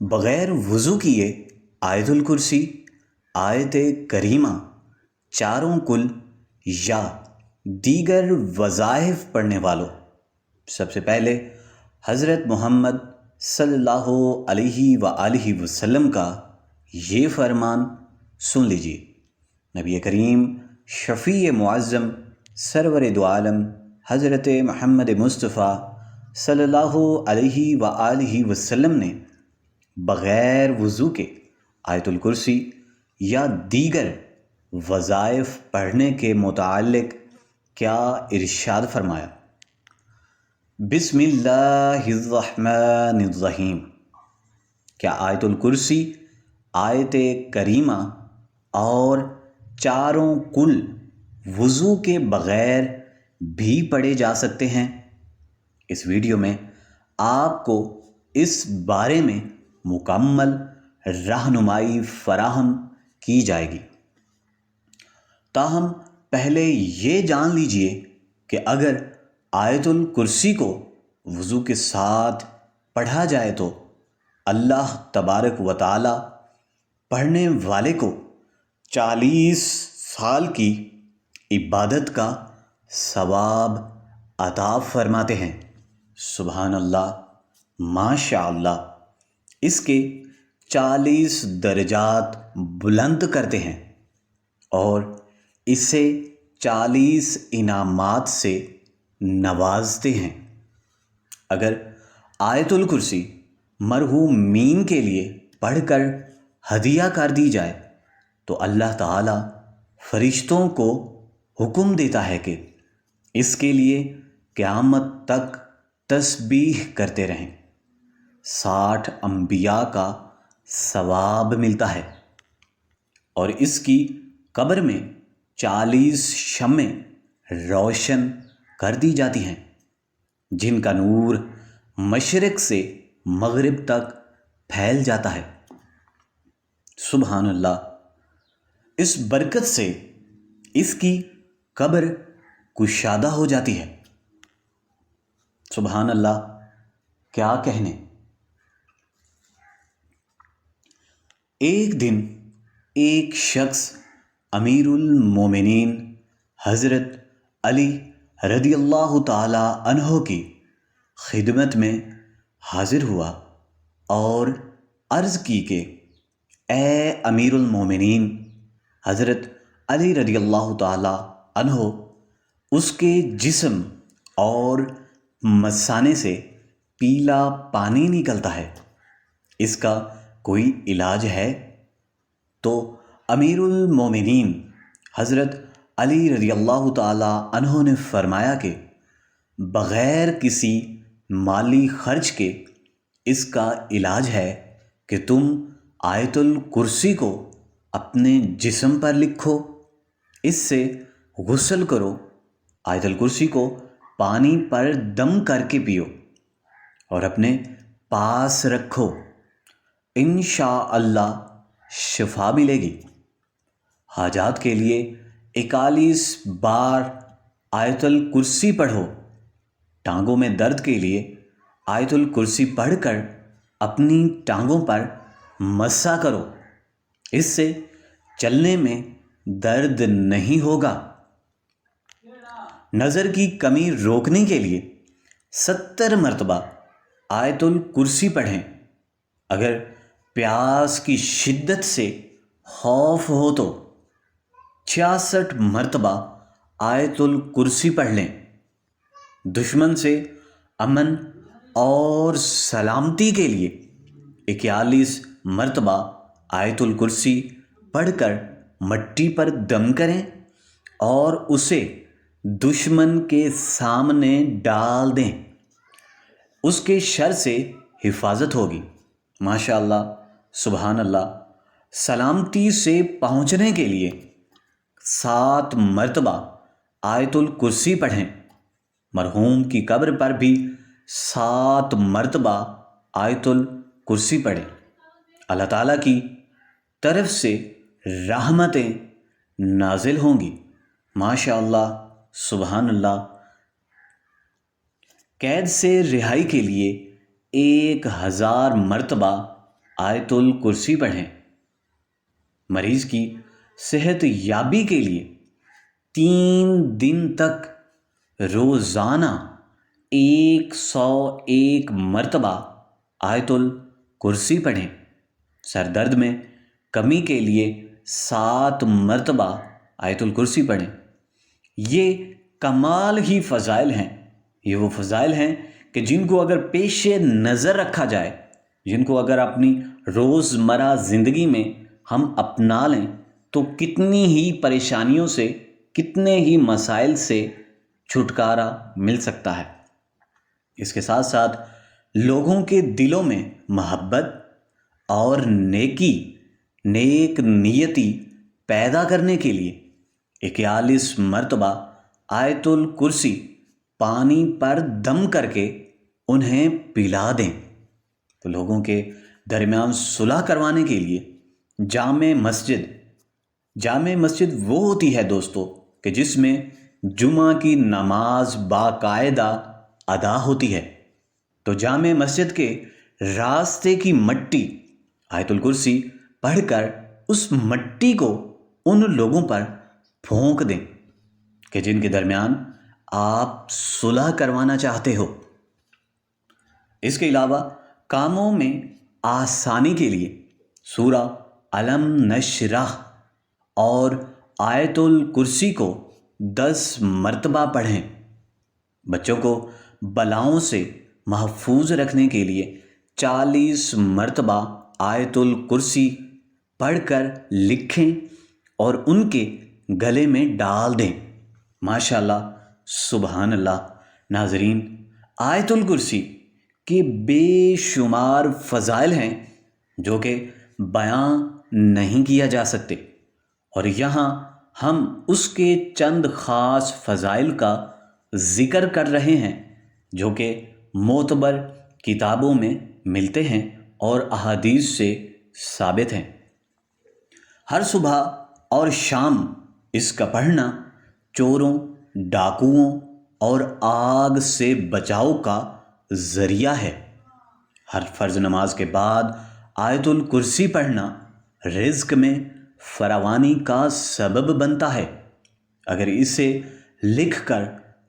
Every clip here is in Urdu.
بغیر وضو کیے آیت الکرسی، آیت کریمہ، چاروں کل یا دیگر وظائف پڑھنے والوں، سب سے پہلے حضرت محمد صلی اللہ علیہ وآلہ وسلم کا یہ فرمان سن لیجیے۔ نبی کریم شفیع معظم سرور دو عالم حضرت محمد مصطفیٰ صلی اللہ علیہ وآلہ وسلم نے بغیر وضو کے آیت الکرسی یا دیگر وظائف پڑھنے کے متعلق کیا ارشاد فرمایا؟ بسم اللہ الرحمن الرحیم۔ کیا آیت الکرسی، آیت کریمہ اور چاروں کل وضو کے بغیر بھی پڑھے جا سکتے ہیں؟ اس ویڈیو میں آپ کو اس بارے میں مکمل رہنمائی فراہم کی جائے گی۔ تاہم پہلے یہ جان لیجئے کہ اگر آیت الکرسی کو وضو کے ساتھ پڑھا جائے تو اللہ تبارک و تعالی پڑھنے والے کو 40 سال کی عبادت کا ثواب عطا فرماتے ہیں۔ سبحان اللہ، ماشاء اللہ، اس کے 40 درجات بلند کرتے ہیں اور اسے 40 انعامات سے نوازتے ہیں۔ اگر آیت الکرسی مرحومین کے لیے پڑھ کر ہدیہ کر دی جائے تو اللہ تعالی فرشتوں کو حکم دیتا ہے کہ اس کے لیے قیامت تک تسبیح کرتے رہیں۔ 60 انبیاء کا ثواب ملتا ہے اور اس کی قبر میں 40 شمعیں روشن کر دی جاتی ہیں جن کا نور مشرق سے مغرب تک پھیل جاتا ہے۔ سبحان اللہ، اس برکت سے اس کی قبر کشادہ ہو جاتی ہے۔ سبحان اللہ، کیا کہنے۔ ایک دن ایک شخص امیر المومنین حضرت علی رضی اللہ تعالی عنہ کی خدمت میں حاضر ہوا اور عرض کی کہ اے امیر المومنین، حضرت علی رضی اللہ تعالی عنہ، اس کے جسم اور مثانے سے پیلا پانی نکلتا ہے، اس کا کوئی علاج ہے؟ تو امیر المومنین حضرت علی رضی اللہ تعالی عنہ نے فرمایا کہ بغیر کسی مالی خرچ کے اس کا علاج ہے کہ تم آیت الکرسی کو اپنے جسم پر لکھو، اس سے غسل کرو، آیت الکرسی کو پانی پر دم کر کے پیو اور اپنے پاس رکھو، انشاءاللہ شفا ملے گی۔ حاجات کے لیے 41 بار آیت الکرسی پڑھو۔ ٹانگوں میں درد کے لیے آیت الکرسی پڑھ کر اپنی ٹانگوں پر مسح کرو، اس سے چلنے میں درد نہیں ہوگا۔ نظر کی کمی روکنے کے لیے 70 مرتبہ آیت الکرسی پڑھیں۔ اگر پیاس کی شدت سے خوف ہو تو 66 مرتبہ آیت الکرسی پڑھ لیں۔ دشمن سے امن اور سلامتی کے لیے 41 مرتبہ آیت الکرسی پڑھ کر مٹی پر دم کریں اور اسے دشمن کے سامنے ڈال دیں، اس کے شر سے حفاظت ہوگی۔ ماشاء اللہ، سبحان اللہ۔ سلامتی سے پہنچنے کے لیے 7 مرتبہ آیت الکرسی پڑھیں۔ مرحوم کی قبر پر بھی 7 مرتبہ آیت الکرسی پڑھیں۔ اللہ تعالیٰ کی طرف سے رحمتیں نازل ہوں گی۔ ماشاء اللہ، سبحان اللہ۔ قید سے رہائی کے لیے 1000 مرتبہ آیت الکرسی پڑھیں۔ مریض کی صحت یابی کے لیے 3 دن تک روزانہ 101 مرتبہ آیت الکرسی پڑھیں۔ سر درد میں کمی کے لیے 7 مرتبہ آیت الکرسی پڑھیں۔ یہ کمال ہی فضائل ہیں، یہ وہ فضائل ہیں کہ جن کو اگر پیش نظر رکھا جائے، جن کو اگر اپنی روزمرہ زندگی میں ہم اپنا لیں تو کتنی ہی پریشانیوں سے، کتنے ہی مسائل سے چھٹکارا مل سکتا ہے۔ اس کے ساتھ ساتھ لوگوں کے دلوں میں محبت اور نیک نیتی پیدا کرنے کے لیے 41 مرتبہ آیت الکرسی پانی پر دم کر کے انہیں پلا دیں۔ تو لوگوں کے درمیان صلح کروانے کے لیے جامع مسجد وہ ہوتی ہے دوستو کہ جس میں جمعہ کی نماز باقاعدہ ادا ہوتی ہے۔ تو جامع مسجد کے راستے کی مٹی آیت الکرسی پڑھ کر اس مٹی کو ان لوگوں پر پھونک دیں کہ جن کے درمیان آپ صلح کروانا چاہتے ہو۔ اس کے علاوہ کاموں میں آسانی کے لیے سورہ الم نشرح اور آیت الکرسی کو 10 مرتبہ پڑھیں۔ بچوں کو بلاؤں سے محفوظ رکھنے کے لیے 40 مرتبہ آیت الکرسی پڑھ کر لکھیں اور ان کے گلے میں ڈال دیں۔ ماشاءاللہ، سبحان اللہ۔ ناظرین، آیت الکرسی کے بے شمار فضائل ہیں جو کہ بیان نہیں کیا جا سکتے، اور یہاں ہم اس کے چند خاص فضائل کا ذکر کر رہے ہیں جو کہ معتبر کتابوں میں ملتے ہیں اور احادیث سے ثابت ہیں۔ ہر صبح اور شام اس کا پڑھنا چوروں، ڈاکوؤں اور آگ سے بچاؤ کا ذریعہ ہے۔ ہر فرض نماز کے بعد آیت الکرسی پڑھنا رزق میں فراوانی کا سبب بنتا ہے۔ اگر اسے لکھ کر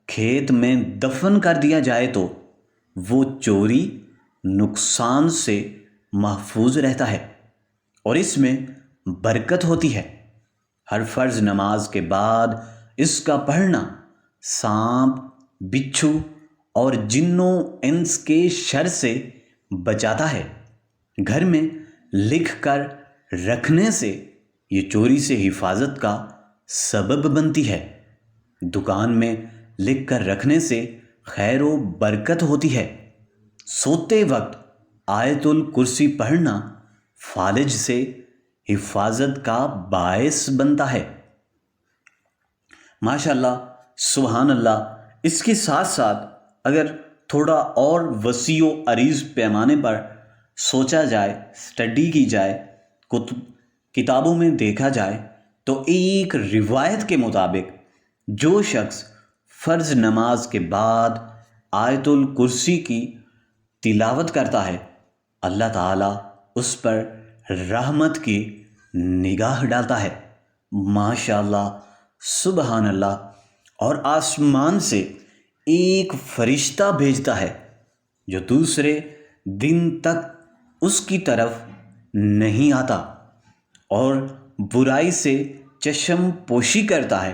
کھیت میں دفن کر دیا جائے تو وہ چوری، نقصان سے محفوظ رہتا ہے اور اس میں برکت ہوتی ہے۔ ہر فرض نماز کے بعد اس کا پڑھنا سانپ، بچھو اور جنوں انس کے شر سے بچاتا ہے۔ گھر میں لکھ کر رکھنے سے یہ چوری سے حفاظت کا سبب بنتی ہے۔ دکان میں لکھ کر رکھنے سے خیر و برکت ہوتی ہے۔ سوتے وقت آیت الکرسی پڑھنا فالج سے حفاظت کا باعث بنتا ہے۔ ماشاءاللہ، سبحان اللہ۔ اس کے ساتھ ساتھ اگر تھوڑا اور وسیع و عریض پیمانے پر سوچا جائے، اسٹڈی کی جائے، کتابوں میں دیکھا جائے تو ایک روایت کے مطابق جو شخص فرض نماز کے بعد آیت الکرسی کی تلاوت کرتا ہے، اللہ تعالیٰ اس پر رحمت کی نگاہ ڈالتا ہے۔ ماشاءاللہ، سبحان اللہ۔ اور آسمان سے ایک فرشتہ بھیجتا ہے جو دوسرے دن تک اس کی طرف نہیں آتا اور برائی سے چشم پوشی کرتا ہے،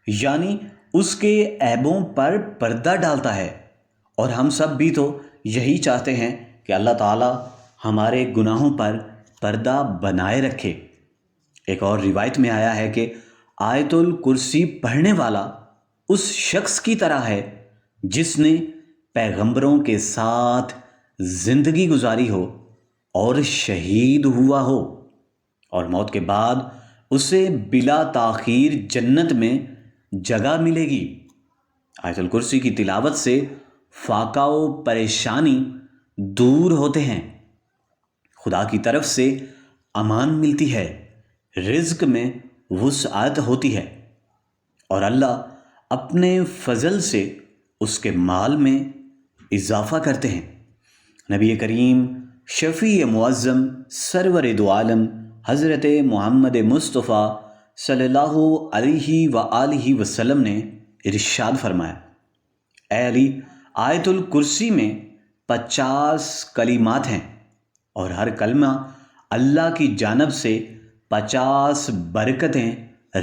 یعنی اس کے عیبوں پر پردہ ڈالتا ہے۔ اور ہم سب بھی تو یہی چاہتے ہیں کہ اللہ تعالیٰ ہمارے گناہوں پر پردہ بنائے رکھے۔ ایک اور روایت میں آیا ہے کہ آیت الکرسی پڑھنے والا اس شخص کی طرح ہے جس نے پیغمبروں کے ساتھ زندگی گزاری ہو اور شہید ہوا ہو، اور موت کے بعد اسے بلا تاخیر جنت میں جگہ ملے گی۔ آیت الکرسی کی تلاوت سے فاقہ و پریشانی دور ہوتے ہیں، خدا کی طرف سے امان ملتی ہے، رزق میں وسعت ہوتی ہے، اور اللہ اپنے فضل سے اس کے مال میں اضافہ کرتے ہیں۔ نبی کریم شفیع معظم سرور دو عالم حضرت محمد مصطفیٰ صلی اللہ علیہ وآلہ وسلم نے ارشاد فرمایا، اے علی، آیت الکرسی میں 50 کلمات ہیں اور ہر کلمہ اللہ کی جانب سے 50 برکتیں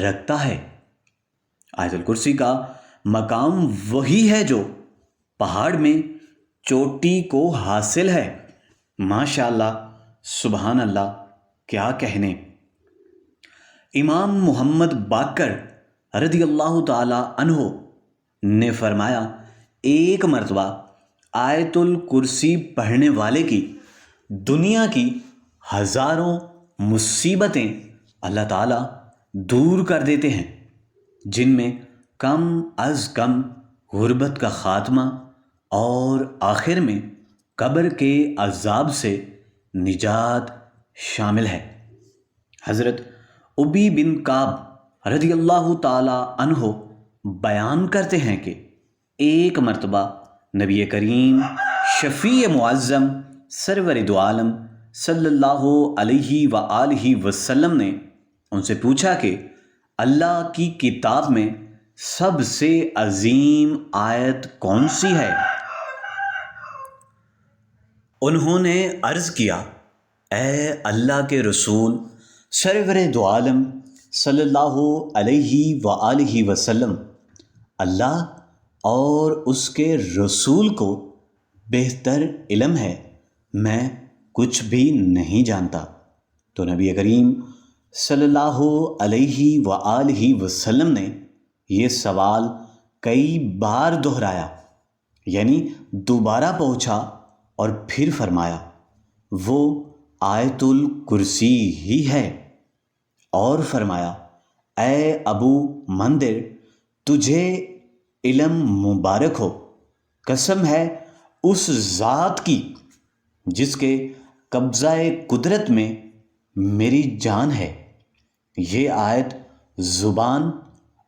رکھتا ہے۔ آیت الکرسی کا مقام وہی ہے جو پہاڑ میں چوٹی کو حاصل ہے۔ ماشاء اللہ، سبحان اللہ، کیا کہنے۔ امام محمد باقر رضی اللہ تعالی عنہ نے فرمایا، ایک مرتبہ آیت الکرسی پڑھنے والے کی دنیا کی ہزاروں مصیبتیں اللہ تعالیٰ دور کر دیتے ہیں، جن میں کم از کم غربت کا خاتمہ اور آخر میں قبر کے عذاب سے نجات شامل ہے۔ حضرت ابی بن کعب رضی اللہ تعالی عنہ بیان کرتے ہیں کہ ایک مرتبہ نبی کریم شفیع معظم سرور دو عالم صلی اللہ علیہ وآلہ وسلم نے ان سے پوچھا کہ اللہ کی کتاب میں سب سے عظیم آیت کون سی ہے؟ انہوں نے عرض کیا، اے اللہ کے رسول سرور دو عالم صلی اللہ علیہ وآلہ وسلم، اللہ اور اس کے رسول کو بہتر علم ہے، میں کچھ بھی نہیں جانتا۔ تو نبی کریم صلی اللہ علیہ وآلہ وسلم نے یہ سوال کئی بار دہرایا، یعنی دوبارہ پوچھا اور پھر فرمایا، وہ آیت الکرسی ہی ہے، اور فرمایا، اے ابو مندر، تجھے علم مبارک ہو، قسم ہے اس ذات کی جس کے قبضہ قدرت میں میری جان ہے، یہ آیت زبان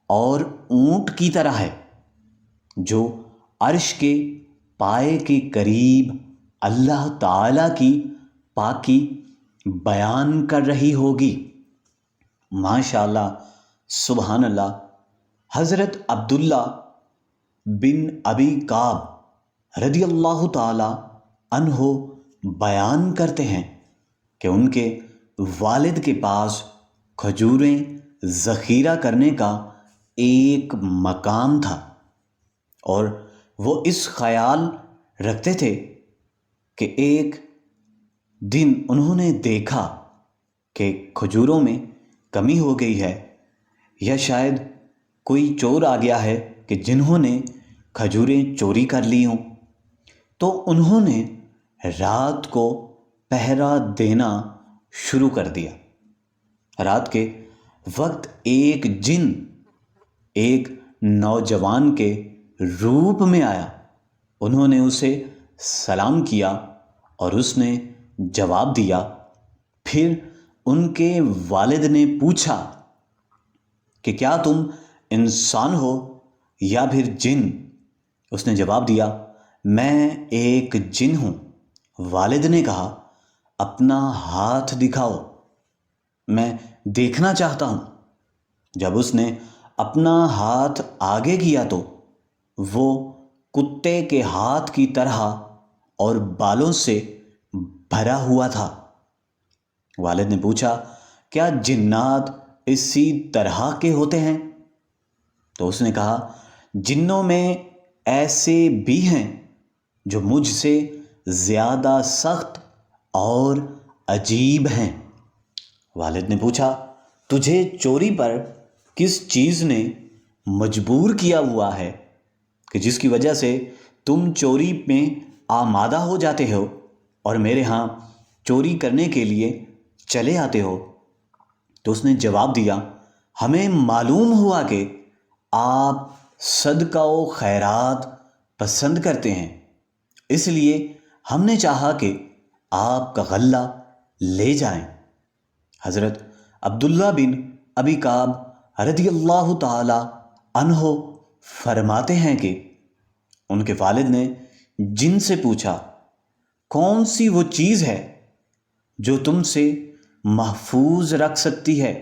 اور اونٹ کی طرح ہے جو عرش کے پائے کے قریب اللہ تعالیٰ کی پاکی بیان کر رہی ہوگی۔ ماشاء اللہ، سبحان اللہ۔ حضرت عبداللہ بن ابی کعب رضی اللہ تعالی عنہ بیان کرتے ہیں کہ ان کے والد کے پاس کھجوریں ذخیرہ کرنے کا ایک مقام تھا، اور وہ اس خیال رکھتے تھے کہ ایک دن انہوں نے دیکھا کہ کھجوروں میں کمی ہو گئی ہے، یا شاید کوئی چور آ گیا ہے کہ جنہوں نے کھجوریں چوری کر لی ہوں۔ تو انہوں نے رات کو پہرا دینا شروع کر دیا۔ رات کے وقت ایک جن ایک نوجوان کے روپ میں آیا، انہوں نے اسے سلام کیا اور اس نے جواب دیا۔ پھر ان کے والد نے پوچھا کہ کیا تم انسان ہو یا پھر جن؟ اس نے جواب دیا، میں ایک جن ہوں۔ والد نے کہا، اپنا ہاتھ دکھاؤ، میں دیکھنا چاہتا ہوں۔ جب اس نے اپنا ہاتھ آگے کیا تو وہ کتے کے ہاتھ کی طرح اور بالوں سے بھرا ہوا تھا۔ والد نے پوچھا، کیا جنات اسی طرح کے ہوتے ہیں؟ تو اس نے کہا، جنوں میں ایسے بھی ہیں جو مجھ سے زیادہ سخت اور عجیب ہیں۔ والد نے پوچھا، تجھے چوری پر کس چیز نے مجبور کیا ہوا ہے کہ جس کی وجہ سے تم چوری میں آمادہ ہو جاتے ہو اور میرے ہاں چوری کرنے کے لیے چلے آتے ہو؟ تو اس نے جواب دیا، ہمیں معلوم ہوا کہ آپ صدقہ و خیرات پسند کرتے ہیں، اس لیے ہم نے چاہا کہ آپ کا غلہ لے جائیں۔ حضرت عبداللہ بن ابی کعب رضی اللہ تعالی عنہ فرماتے ہیں کہ ان کے والد نے جن سے پوچھا، کون سی وہ چیز ہے جو تم سے محفوظ رکھ سکتی ہے؟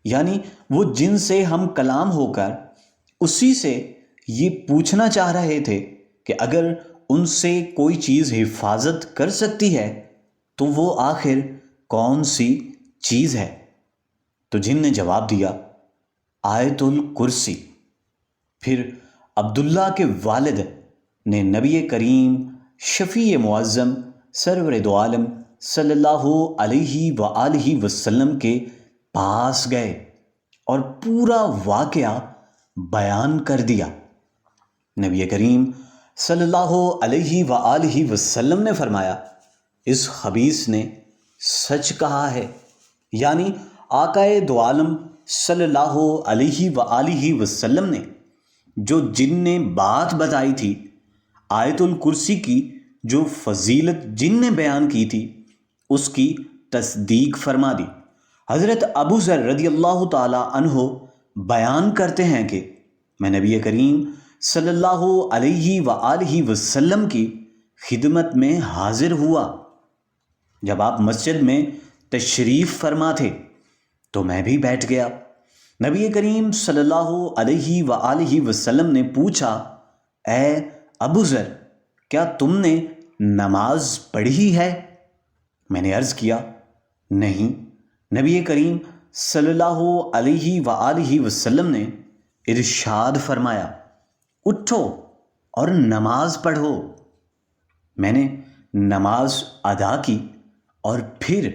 یعنی وہ جن سے ہم کلام ہو کر اسی سے یہ پوچھنا چاہ رہے تھے کہ اگر ان سے کوئی چیز حفاظت کر سکتی ہے تو وہ آخر کون سی چیز ہے؟ تو جن نے جواب دیا آیت الکرسی۔ پھر عبداللہ کے والد نے نبی کریم شفیع معظم سرور دو عالم صلی اللہ علیہ وآلہ وسلم کے پاس گئے اور پورا واقعہ بیان کر دیا۔ نبی کریم صلی اللہ علیہ وآلہ وسلم نے فرمایا اس خبیث نے سچ کہا ہے، یعنی آقائے دو عالم صلی اللہ علیہ وآلہ وسلم نے جو جن نے بات بتائی تھی، آیت الکرسی کی جو فضیلت جن نے بیان کی تھی، اس کی تصدیق فرما دی۔ حضرت ابو ذر رضی اللہ تعالی عنہ بیان کرتے ہیں کہ میں نبی کریم صلی اللہ علیہ وآلہ وسلم کی خدمت میں حاضر ہوا جب آپ مسجد میں تشریف فرما تھے، تو میں بھی بیٹھ گیا۔ نبی کریم صلی اللہ علیہ وآلہ وسلم نے پوچھا اے ابو ذر، کیا تم نے نماز پڑھی ہے؟ میں نے عرض کیا نہیں۔ نبی کریم صلی اللہ علیہ وآلہ وسلم نے ارشاد فرمایا اٹھو اور نماز پڑھو۔ میں نے نماز ادا کی اور پھر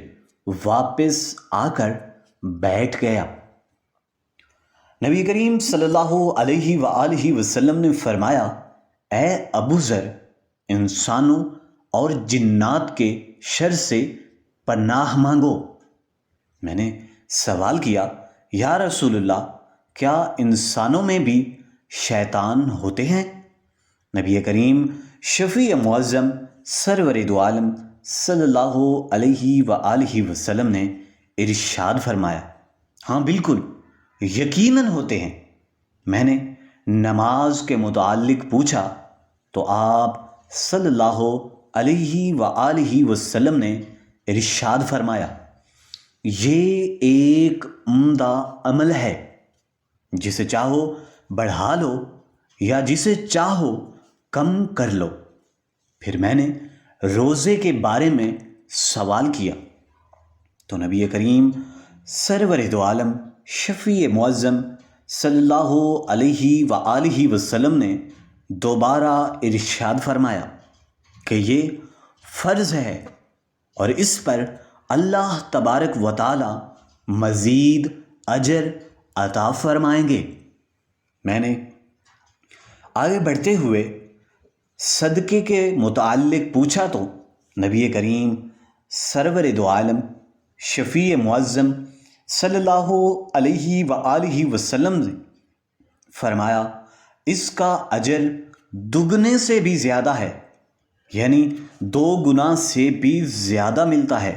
واپس آ کر بیٹھ گیا۔ نبی کریم صلی اللہ علیہ وآلہ وسلم نے فرمایا اے ابو ذر، انسانوں اور جنات کے شر سے پناہ مانگو۔ میں نے سوال کیا یا رسول اللہ، کیا انسانوں میں بھی شیطان ہوتے ہیں؟ نبی کریم شفیع معظم سرور دو عالم صلی اللہ علیہ وآلہ وسلم نے ارشاد فرمایا ہاں بالکل، یقیناً ہوتے ہیں۔ میں نے نماز کے متعلق پوچھا تو آپ صلی اللہ علیہ وآلہ وسلم نے ارشاد فرمایا یہ ایک عمدہ عمل ہے، جسے چاہو بڑھا لو یا جسے چاہو کم کر لو۔ پھر میں نے روزے کے بارے میں سوال کیا تو نبی کریم سرور دو عالم شفیع معظم صلی اللہ علیہ وآلہ وسلم نے دوبارہ ارشاد فرمایا کہ یہ فرض ہے اور اس پر اللہ تبارک و تعالی مزید اجر عطا فرمائیں گے۔ میں نے آگے بڑھتے ہوئے صدقے کے متعلق پوچھا تو نبی کریم سرور دو عالم شفیع معظم صلی اللہ علیہ وآلہ وسلم نے فرمایا اس کا اجر دگنے سے بھی زیادہ ہے، یعنی 2 گنا سے بھی زیادہ ملتا ہے۔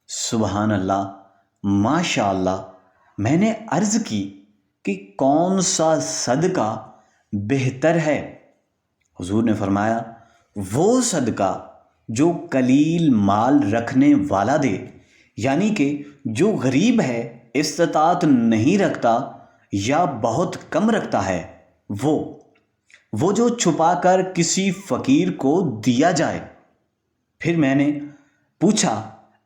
سبحان اللہ، ماشاء اللہ۔ میں نے عرض کی کہ کون سا صدقہ بہتر ہے؟ حضور نے فرمایا وہ صدقہ جو قلیل مال رکھنے والا دے، یعنی کہ جو غریب ہے، استطاعت نہیں رکھتا یا بہت کم رکھتا ہے، وہ جو چھپا کر کسی فقیر کو دیا جائے۔ پھر میں نے پوچھا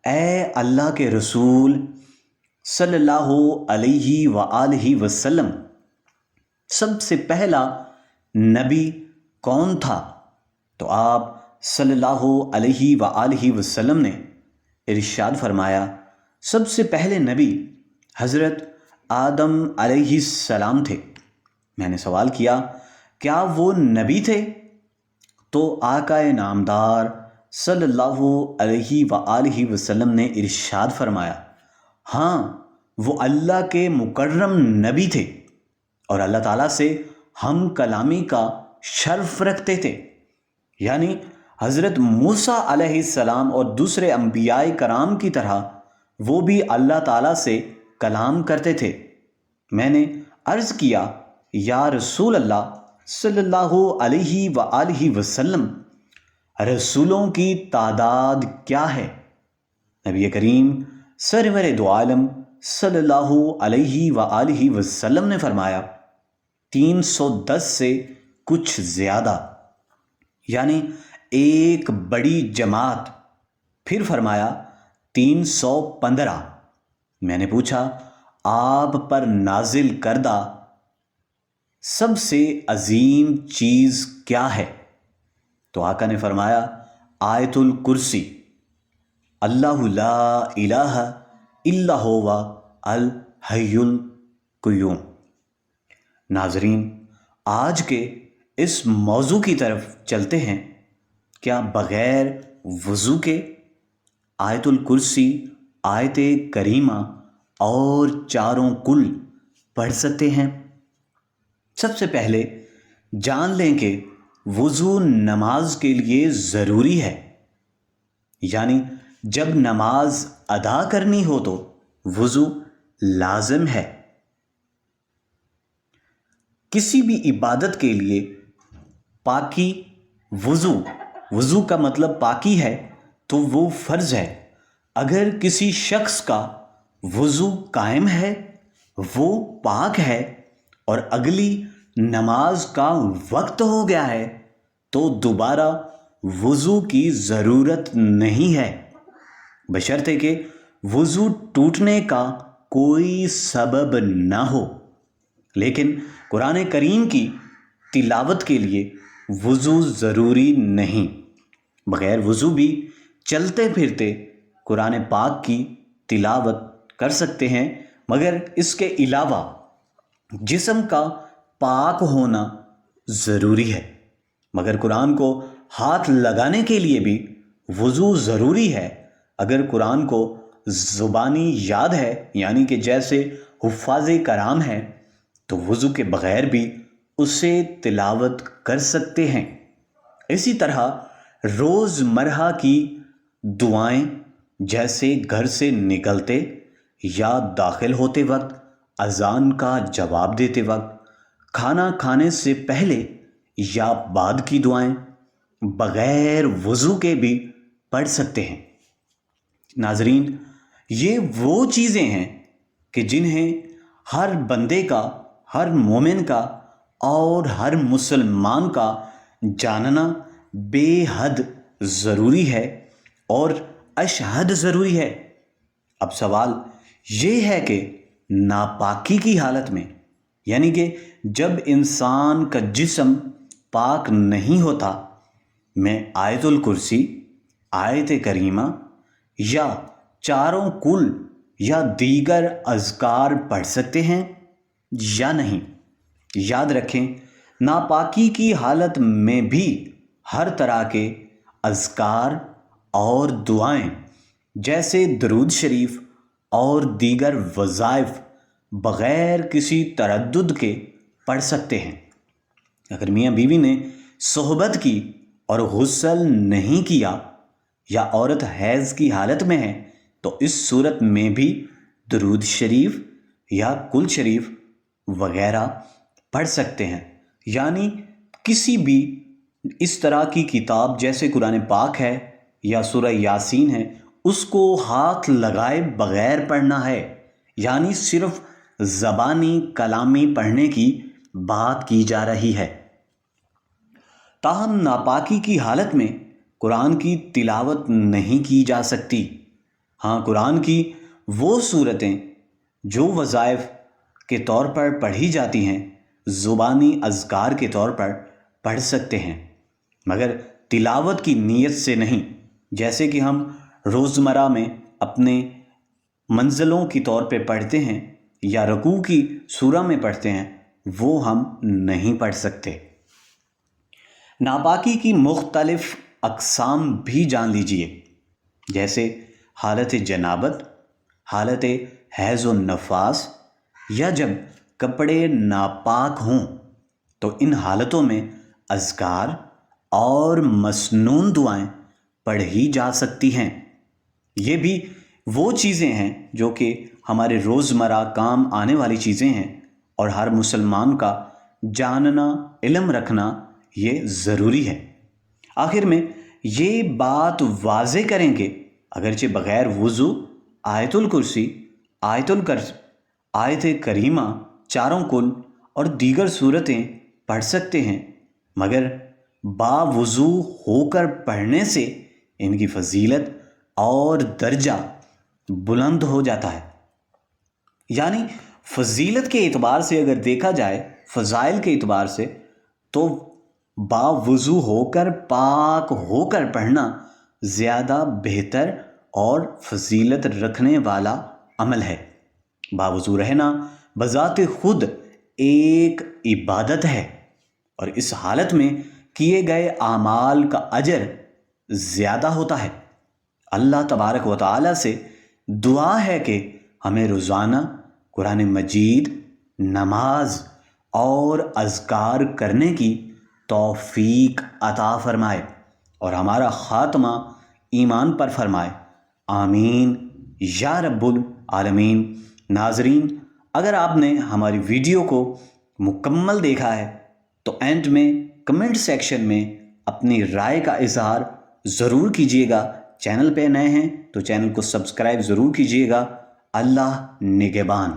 اے اللہ کے رسول صلی اللہ علیہ وآلہ وسلم، سب سے پہلا نبی کون تھا؟ تو آپ صلی اللہ علیہ وآلہ وسلم نے ارشاد فرمایا سب سے پہلے نبی حضرت آدم علیہ السلام تھے۔ میں نے سوال کیا کیا وہ نبی تھے؟ تو آقا نامدار صلی اللہ علیہ وآلہ وسلم نے ارشاد فرمایا ہاں، وہ اللہ کے مکرم نبی تھے اور اللہ تعالیٰ سے ہم کلامی کا شرف رکھتے تھے، یعنی حضرت موسیٰ علیہ السلام اور دوسرے انبیاء کرام کی طرح وہ بھی اللہ تعالیٰ سے کلام کرتے تھے۔ میں نے عرض کیا یا رسول اللہ صلی اللہ علیہ وآلہ وسلم، رسولوں کی تعداد کیا ہے؟ نبی کریم سرور دو عالم صلی اللہ علیہ وآلہ وسلم نے فرمایا 310 سے کچھ زیادہ، یعنی ایک بڑی جماعت۔ پھر فرمایا 315۔ میں نے پوچھا آپ پر نازل کردہ سب سے عظیم چیز کیا ہے؟ تو آقا نے فرمایا آیت الکرسی، اللہ لا الہ الا ہوا الحی القیوم۔ ناظرین، آج کے اس موضوع کی طرف چلتے ہیں۔ کیا بغیر وضو کے آیت الکرسی، آیت کریمہ اور چاروں کل پڑھ سکتے ہیں؟ سب سے پہلے جان لیں کہ وضو نماز کے لیے ضروری ہے، یعنی جب نماز ادا کرنی ہو تو وضو لازم ہے۔ کسی بھی عبادت کے لیے پاکی، وضو کا مطلب پاکی ہے تو وہ فرض ہے۔ اگر کسی شخص کا وضو قائم ہے، وہ پاک ہے، اور اگلی نماز کا وقت ہو گیا ہے تو دوبارہ وضو کی ضرورت نہیں ہے، بشرطے کہ وضو ٹوٹنے کا کوئی سبب نہ ہو۔ لیکن قرآن کریم کی تلاوت کے لیے وضو ضروری نہیں، بغیر وضو بھی چلتے پھرتے قرآن پاک کی تلاوت کر سکتے ہیں، مگر اس کے علاوہ جسم کا پاک ہونا ضروری ہے۔ مگر قرآن کو ہاتھ لگانے کے لیے بھی وضو ضروری ہے۔ اگر قرآن کو زبانی یاد ہے، یعنی کہ جیسے حفاظ کرام ہیں، تو وضو کے بغیر بھی اسے تلاوت کر سکتے ہیں۔ اسی طرح روز مرہ کی دعائیں، جیسے گھر سے نکلتے یا داخل ہوتے وقت، اذان کا جواب دیتے وقت، کھانا کھانے سے پہلے یا بعد کی دعائیں بغیر وضو کے بھی پڑھ سکتے ہیں۔ ناظرین، یہ وہ چیزیں ہیں کہ جنہیں ہر بندے کا، ہر مومن کا اور ہر مسلمان کا جاننا بے حد ضروری ہے اور اشہد ضروری ہے۔ اب سوال یہ ہے کہ ناپاکی کی حالت میں، یعنی کہ جب انسان کا جسم پاک نہیں ہوتا، میں آیت الکرسی، آیت کریمہ یا چاروں کل یا دیگر اذکار پڑھ سکتے ہیں یا نہیں؟ یاد رکھیں، ناپاکی کی حالت میں بھی ہر طرح کے اذکار اور دعائیں جیسے درود شریف اور دیگر وظائف بغیر کسی تردد کے پڑھ سکتے ہیں۔ اگر میاں بیوی نے صحبت کی اور غسل نہیں کیا، یا عورت حیض کی حالت میں ہے، تو اس صورت میں بھی درود شریف یا کل شریف وغیرہ پڑھ سکتے ہیں۔ یعنی کسی بھی اس طرح کی کتاب جیسے قرآن پاک ہے یا سورہ یاسین ہے، اس کو ہاتھ لگائے بغیر پڑھنا ہے، یعنی صرف زبانی کلامی پڑھنے کی بات کی جا رہی ہے۔ تاہم ناپاکی کی حالت میں قرآن کی تلاوت نہیں کی جا سکتی۔ ہاں، قرآن کی وہ صورتیں جو وظائف کے طور پر پڑھی جاتی ہیں، زبانی اذکار کے طور پر پڑھ سکتے ہیں، مگر تلاوت کی نیت سے نہیں، جیسے کہ ہم روزمرہ میں اپنے منزلوں کی طور پہ پڑھتے ہیں یا رکوع کی سورہ میں پڑھتے ہیں، وہ ہم نہیں پڑھ سکتے۔ ناپاکی کی مختلف اقسام بھی جان لیجئے، جیسے حالت جنابت، حالت حیض و نفاس، یا جب کپڑے ناپاک ہوں، تو ان حالتوں میں اذکار اور مسنون دعائیں پڑھی جا سکتی ہیں۔ یہ بھی وہ چیزیں ہیں جو کہ ہمارے روزمرہ کام آنے والی چیزیں ہیں، اور ہر مسلمان کا جاننا، علم رکھنا یہ ضروری ہے۔ آخر میں یہ بات واضح کریں کہ اگرچہ بغیر وضو آیت الکرسی، آیت کریمہ، چاروں کل اور دیگر صورتیں پڑھ سکتے ہیں، مگر باوضو ہو کر پڑھنے سے ان کی فضیلت اور درجہ بلند ہو جاتا ہے۔ یعنی فضیلت کے اعتبار سے اگر دیکھا جائے، فضائل کے اعتبار سے، تو باوضو ہو کر، پاک ہو کر پڑھنا زیادہ بہتر اور فضیلت رکھنے والا عمل ہے۔ باوضو رہنا بذات خود ایک عبادت ہے، اور اس حالت میں کیے گئے اعمال کا اجر زیادہ ہوتا ہے۔ اللہ تبارک و تعالیٰ سے دعا ہے کہ ہمیں روزانہ قرآن مجید، نماز اور اذکار کرنے کی توفیق عطا فرمائے اور ہمارا خاتمہ ایمان پر فرمائے، آمین یا رب العالمین۔ ناظرین، اگر آپ نے ہماری ویڈیو کو مکمل دیکھا ہے تو اینڈ میں کمنٹ سیکشن میں اپنی رائے کا اظہار ضرور کیجیے گا۔ چینل پہ نئے ہیں تو چینل کو سبسکرائب ضرور کیجیے گا۔ اللہ نگہبان۔